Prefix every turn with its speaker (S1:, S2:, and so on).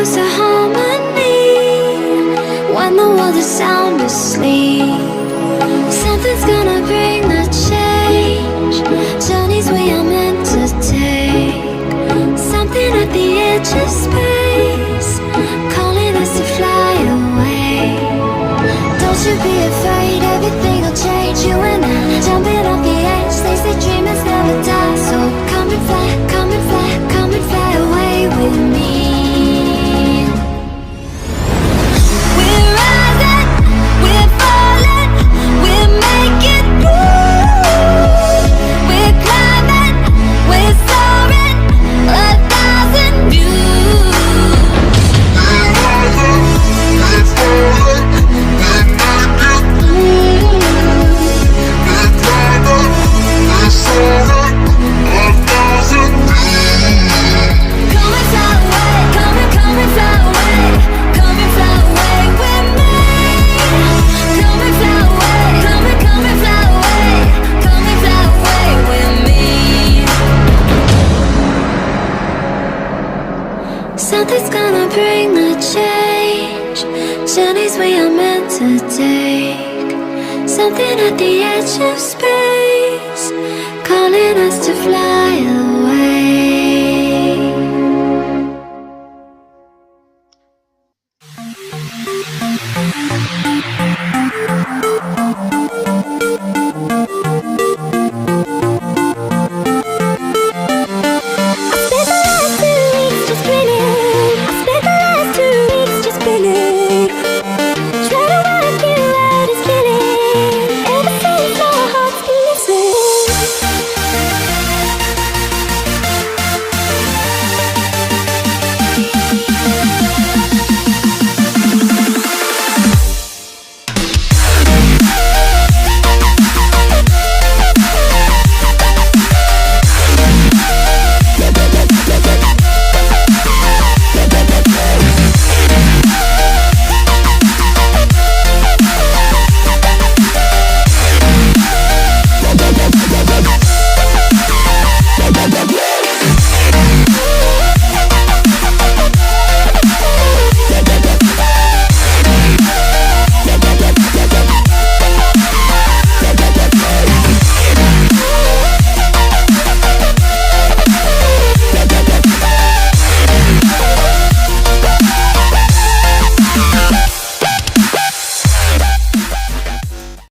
S1: close to harmony when the world is sound asleep. Something's gonna bring the change, journeys we are meant to take. Something at the edge of space, calling us to fly away. Don't you be afraid, everything will change. You and I, jumping off the edge. They say dreamers never die, so come and fly, come and fly, come and fly away with me. We're rising, we're falling, we're making through. We're climbing, we're soaring, 1,000 views.
S2: We're rising, we're falling, we're making through. We're climbing, we're soaring, 1,000 views.
S1: Come and fly away, come and fly away, come and fly away with me. Come and fly away, come and fly away, come and fly away with me. Something's gonna bring the change, journeys we are meant to take. Something at the edge of space, calling us to fly.